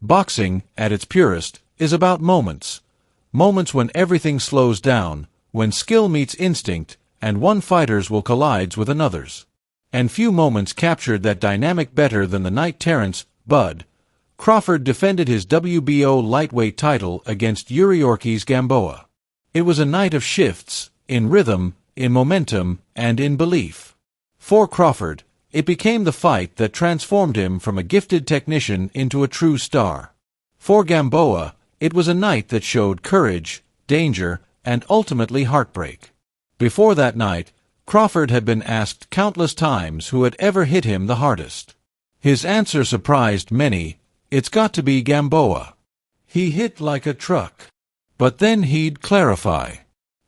Boxing, at its purest, is about moments. Moments when everything slows down, when skill meets instinct, and one fighter's will collides with another's. And few moments captured that dynamic better than the night Terence, Bud Crawford defended his WBO lightweight title against Yuriorkis Gamboa. It was a night of shifts, in rhythm, in momentum, and in belief. For Crawford, it became the fight that transformed him from a gifted technician into a true star. For Gamboa, it was a night that showed courage, danger, and ultimately heartbreak. Before that night, Crawford had been asked countless times who had ever hit him the hardest. His answer surprised many: "It's got to be Gamboa. He hit like a truck." But then he'd clarify.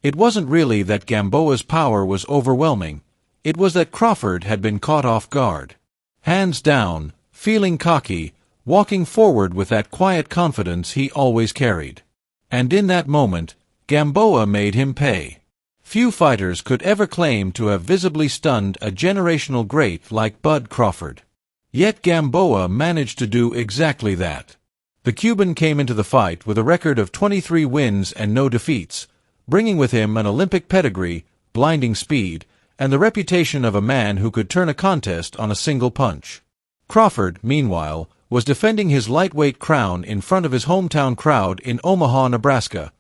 It wasn't really that Gamboa's power was overwhelming, it was that Crawford had been caught off guard. Hands down, feeling cocky, walking forward with that quiet confidence he always carried. And in that moment, Gamboa made him pay. Few fighters could ever claim to have visibly stunned a generational great like Bud Crawford. Yet Gamboa managed to do exactly that. The Cuban came into the fight with a record of 23 wins and no defeats, bringing with him an Olympic pedigree, blinding speed, and the reputation of a man who could turn a contest on a single punch. Crawford, meanwhile, was defending his lightweight crown in front of his hometown crowd in Omaha, Nebraska,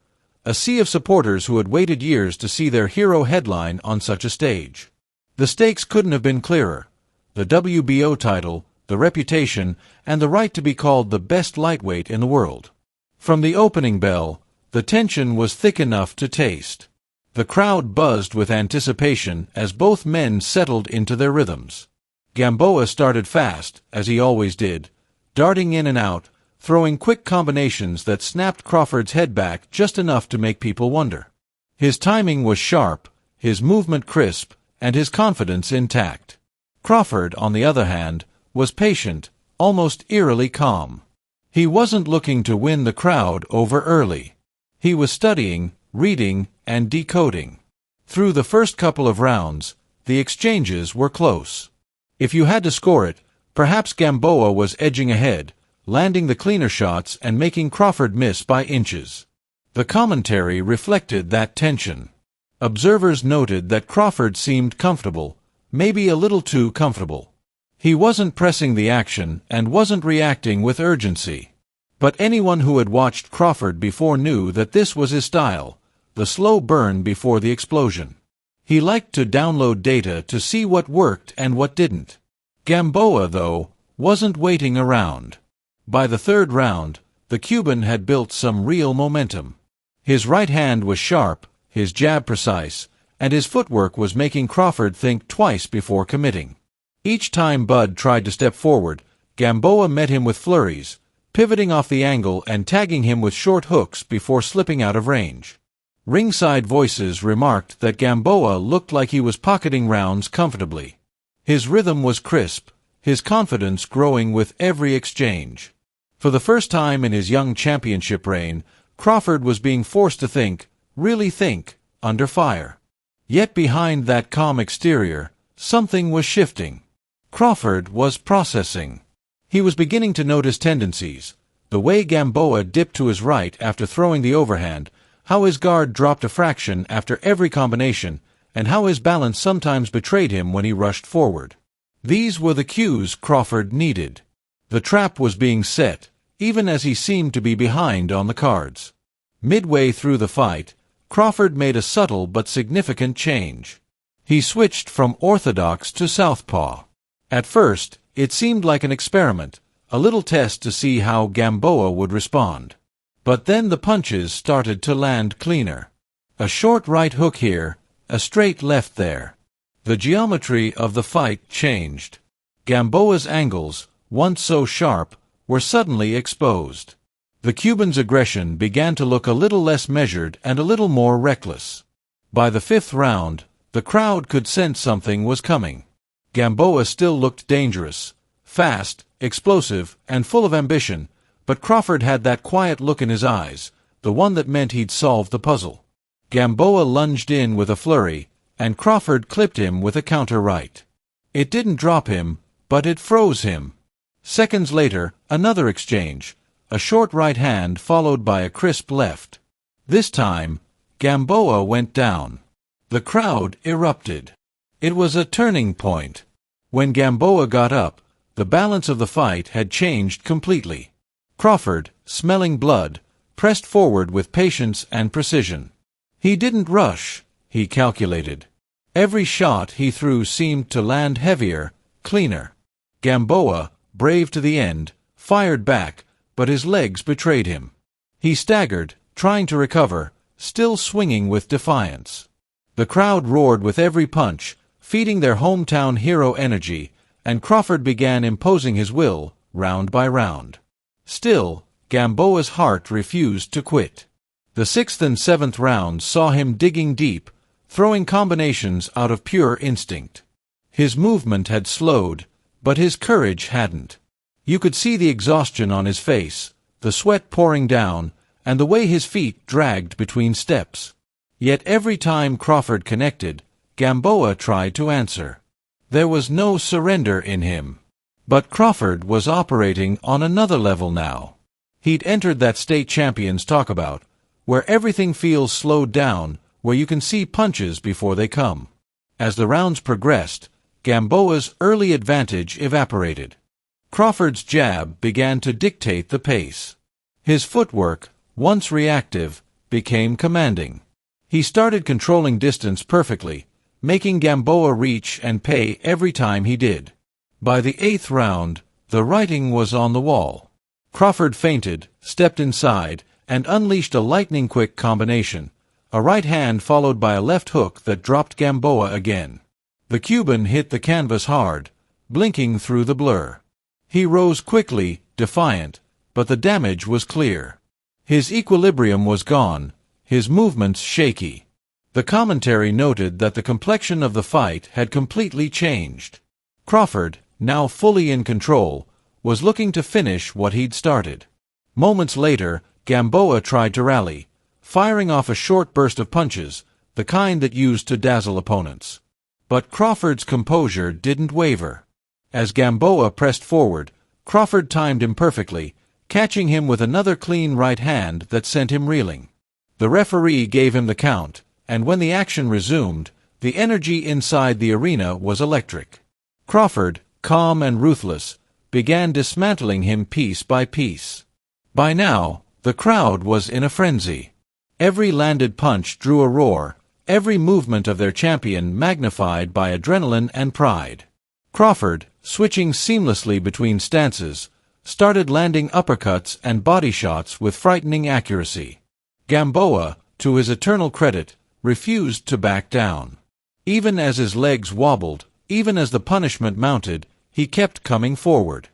a sea of supporters who had waited years to see their hero headline on such a stage. The stakes couldn't have been clearer. The WBO title, the reputation, and the right to be called the best lightweight in the world. From the opening bell, the tension was thick enough to taste. The crowd buzzed with anticipation as both men settled into their rhythms. Gamboa started fast, as he always did, darting in and out, throwing quick combinations that snapped Crawford's head back just enough to make people wonder. His timing was sharp, his movement crisp, and his confidence intact. Crawford, on the other hand, was patient, almost eerily calm. He wasn't looking to win the crowd over early. He was studying, reading, and decoding. Through the first couple of rounds, the exchanges were close. If you had to score it, perhaps Gamboa was edging ahead, landing the cleaner shots and making Crawford miss by inches. The commentary reflected that tension. Observers noted that Crawford seemed comfortable, maybe a little too comfortable. He wasn't pressing the action and wasn't reacting with urgency. But anyone who had watched Crawford before knew that this was his style, the slow burn before the explosion. He liked to download data to see what worked and what didn't. Gamboa, though, wasn't waiting around. By the third round, the Cuban had built some real momentum. His right hand was sharp, his jab precise, and his footwork was making Crawford think twice before committing. Each time Bud tried to step forward, Gamboa met him with flurries, pivoting off the angle and tagging him with short hooks before slipping out of range. Ringside voices remarked that Gamboa looked like he was pocketing rounds comfortably. His rhythm was crisp, his confidence growing with every exchange. For the first time in his young championship reign, Crawford was being forced to think, really think, under fire. Yet behind that calm exterior, something was shifting. Crawford was processing. He was beginning to notice tendencies, the way Gamboa dipped to his right after throwing the overhand, how his guard dropped a fraction after every combination, and how his balance sometimes betrayed him when he rushed forward. These were the cues Crawford needed. The trap was being set, even as he seemed to be behind on the cards. Midway through the fight, Crawford made a subtle but significant change. He switched from orthodox to southpaw. At first, it seemed like an experiment, a little test to see how Gamboa would respond. But then the punches started to land cleaner. A short right hook here, a straight left there. The geometry of the fight changed. Gamboa's angles, once so sharp, were suddenly exposed. The Cuban's aggression began to look a little less measured and a little more reckless. By the fifth round, the crowd could sense something was coming. Gamboa still looked dangerous, fast, explosive, and full of ambition, but Crawford had that quiet look in his eyes, the one that meant he'd solved the puzzle. Gamboa lunged in with a flurry, and Crawford clipped him with a counter right. It didn't drop him, but it froze him. Seconds later, another exchange, a short right hand followed by a crisp left. This time, Gamboa went down. The crowd erupted. It was a turning point. When Gamboa got up, the balance of the fight had changed completely. Crawford, smelling blood, pressed forward with patience and precision. He didn't rush, he calculated. Every shot he threw seemed to land heavier, cleaner. Gamboa, brave to the end, fired back, but his legs betrayed him. He staggered, trying to recover, still swinging with defiance. The crowd roared with every punch, feeding their hometown hero energy, and Crawford began imposing his will, round by round. Still, Gamboa's heart refused to quit. The 6th and 7th rounds saw him digging deep, throwing combinations out of pure instinct. His movement had slowed, but his courage hadn't. You could see the exhaustion on his face, the sweat pouring down, and the way his feet dragged between steps. Yet every time Crawford connected, Gamboa tried to answer. There was no surrender in him. But Crawford was operating on another level now. He'd entered that state champions talkabout, where everything feels slowed down, where you can see punches before they come. As the rounds progressed, Gamboa's early advantage evaporated. Crawford's jab began to dictate the pace. His footwork, once reactive, became commanding. He started controlling distance perfectly, making Gamboa reach and pay every time he did. By the 8th round, the writing was on the wall. Crawford feinted, stepped inside, and unleashed a lightning-quick combination, a right hand followed by a left hook that dropped Gamboa again. The Cuban hit the canvas hard, blinking through the blur. He rose quickly, defiant, but the damage was clear. His equilibrium was gone, his movements shaky. The commentary noted that the complexion of the fight had completely changed. Crawford, now fully in control, was looking to finish what he'd started. Moments later, Gamboa tried to rally, firing off a short burst of punches, the kind that used to dazzle opponents. But Crawford's composure didn't waver. As Gamboa pressed forward, Crawford timed him perfectly, catching him with another clean right hand that sent him reeling. The referee gave him the count, and when the action resumed, the energy inside the arena was electric. Crawford, calm and ruthless, began dismantling him piece by piece. By now, the crowd was in a frenzy. Every landed punch drew a roar, every movement of their champion magnified by adrenaline and pride. Crawford, switching seamlessly between stances, started landing uppercuts and body shots with frightening accuracy. Gamboa, to his eternal credit, refused to back down. Even as his legs wobbled, even as the punishment mounted, he kept coming forward.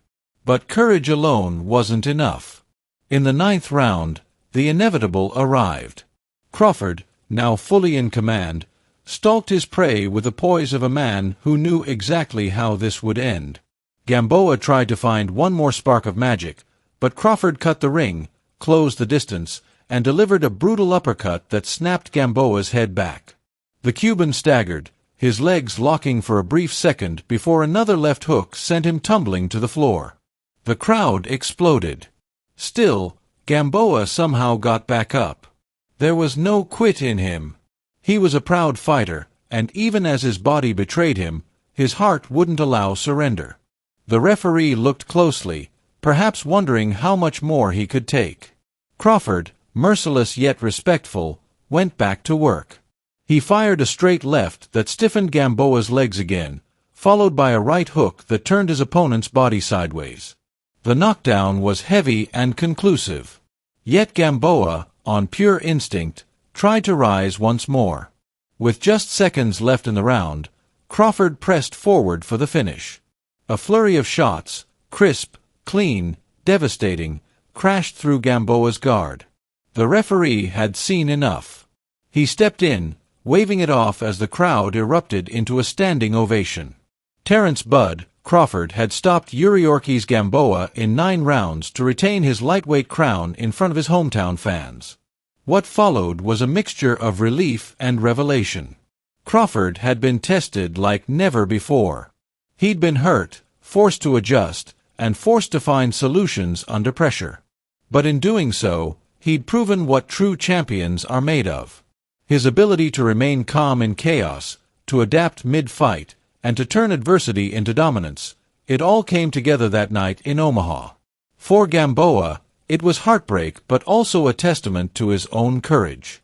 But courage alone wasn't enough. In the 9th round, the inevitable arrived. Crawford, now fully in command, stalked his prey with the poise of a man who knew exactly how this would end. Gamboa tried to find one more spark of magic, but Crawford cut the ring, closed the distance, and delivered a brutal uppercut that snapped Gamboa's head back. The Cuban staggered, his legs locking for a brief second before another left hook sent him tumbling to the floor. The crowd exploded. Still, Gamboa somehow got back up. There was no quit in him. He was a proud fighter, and even as his body betrayed him, his heart wouldn't allow surrender. The referee looked closely, perhaps wondering how much more he could take. Crawford, merciless yet respectful, went back to work. He fired a straight left that stiffened Gamboa's legs again, followed by a right hook that turned his opponent's body sideways. The knockdown was heavy and conclusive. Yet Gamboa, on pure instinct, tried to rise once more. With just seconds left in the round, Crawford pressed forward for the finish. A flurry of shots, crisp, clean, devastating, crashed through Gamboa's guard. The referee had seen enough. He stepped in, waving it off as the crowd erupted into a standing ovation. Terence "Bud" Crawford had stopped Yuriorkis Gamboa in 9 rounds to retain his lightweight crown in front of his hometown fans. What followed was a mixture of relief and revelation. Crawford had been tested like never before. He'd been hurt, forced to adjust, and forced to find solutions under pressure. But in doing so, he'd proven what true champions are made of. His ability to remain calm in chaos, to adapt mid-fight, and to turn adversity into dominance, it all came together that night in Omaha. For Gamboa, it was heartbreak but also a testament to his own courage.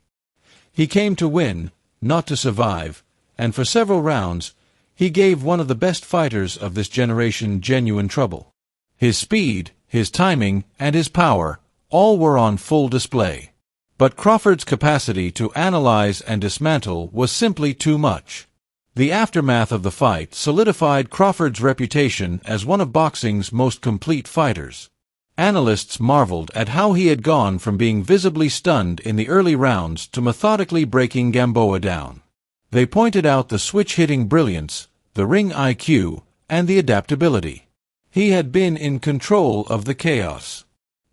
He came to win, not to survive, and for several rounds, he gave one of the best fighters of this generation genuine trouble. His speed, his timing, and his power, all were on full display. But Crawford's capacity to analyze and dismantle was simply too much. The aftermath of the fight solidified Crawford's reputation as one of boxing's most complete fighters. Analysts marveled at how he had gone from being visibly stunned in the early rounds to methodically breaking Gamboa down. They pointed out the switch-hitting brilliance, the ring IQ, and the adaptability. He had been in control of the chaos.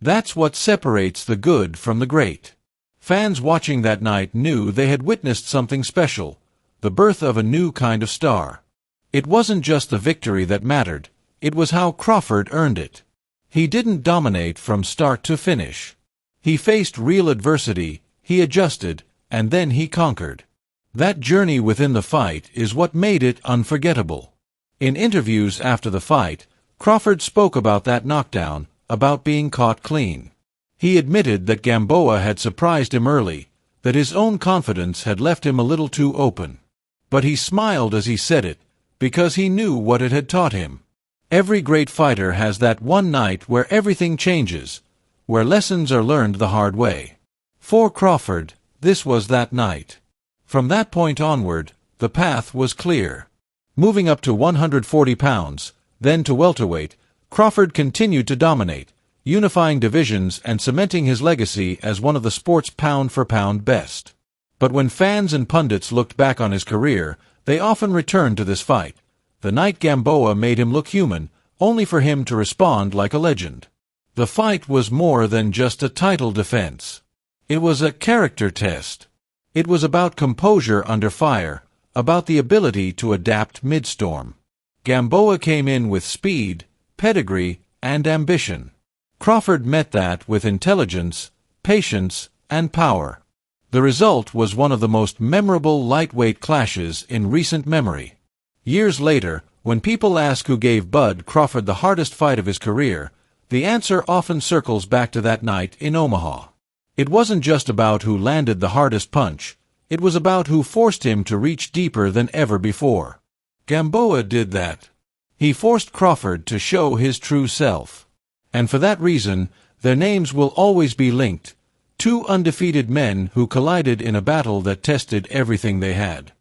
That's what separates the good from the great. Fans watching that night knew they had witnessed something special, the birth of a new kind of star. It wasn't just the victory that mattered, it was how Crawford earned it. He didn't dominate from start to finish. He faced real adversity, he adjusted, and then he conquered. That journey within the fight is what made it unforgettable. In interviews after the fight, Crawford spoke about that knockdown, about being caught clean. He admitted that Gamboa had surprised him early, that his own confidence had left him a little too open. But he smiled as he said it, because he knew what it had taught him. Every great fighter has that one night where everything changes, where lessons are learned the hard way. For Crawford, this was that night. From that point onward, the path was clear. Moving up to 140 pounds, then to welterweight, Crawford continued to dominate, unifying divisions and cementing his legacy as one of the sport's pound-for-pound best. But when fans and pundits looked back on his career, they often returned to this fight. The night Gamboa made him look human, only for him to respond like a legend. The fight was more than just a title defense. It was a character test. It was about composure under fire, about the ability to adapt mid-storm. Gamboa came in with speed, pedigree, and ambition. Crawford met that with intelligence, patience, and power. The result was one of the most memorable lightweight clashes in recent memory. Years later, when people ask who gave Bud Crawford the hardest fight of his career, the answer often circles back to that night in Omaha. It wasn't just about who landed the hardest punch, it was about who forced him to reach deeper than ever before. Gamboa did that. He forced Crawford to show his true self. And for that reason, their names will always be linked. Two undefeated men who collided in a battle that tested everything they had.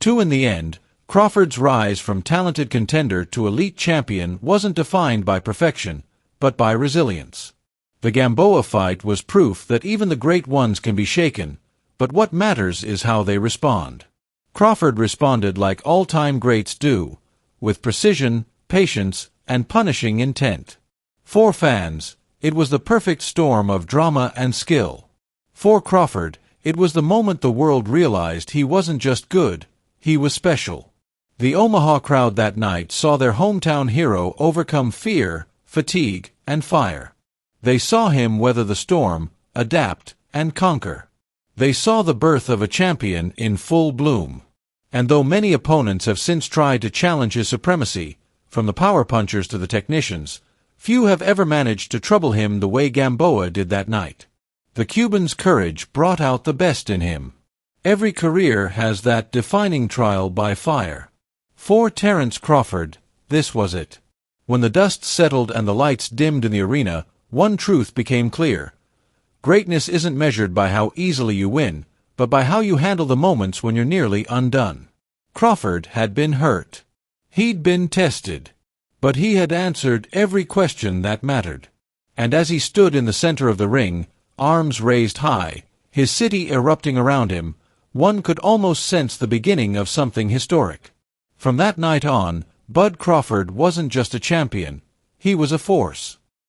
In the end, Crawford's rise from talented contender to elite champion wasn't defined by perfection, but by resilience. The Gamboa fight was proof that even the great ones can be shaken, but what matters is how they respond. Crawford responded like all-time greats do, with precision, patience, and punishing intent. For fans, it was the perfect storm of drama and skill. For Crawford, it was the moment the world realized he wasn't just good, he was special. The Omaha crowd that night saw their hometown hero overcome fear, fatigue, and fire. They saw him weather the storm, adapt, and conquer. They saw the birth of a champion in full bloom. And though many opponents have since tried to challenge his supremacy, from the power punchers to the technicians, few have ever managed to trouble him the way Gamboa did that night. The Cuban's courage brought out the best in him. Every career has that defining trial by fire. For Terence Crawford, this was it. When the dust settled and the lights dimmed in the arena, one truth became clear. Greatness isn't measured by how easily you win, but by how you handle the moments when you're nearly undone. Crawford had been hurt. He'd been tested. But he had answered every question that mattered. And as he stood in the center of the ring, arms raised high, his city erupting around him, one could almost sense the beginning of something historic. From that night on, Bud Crawford wasn't just a champion, he was a force.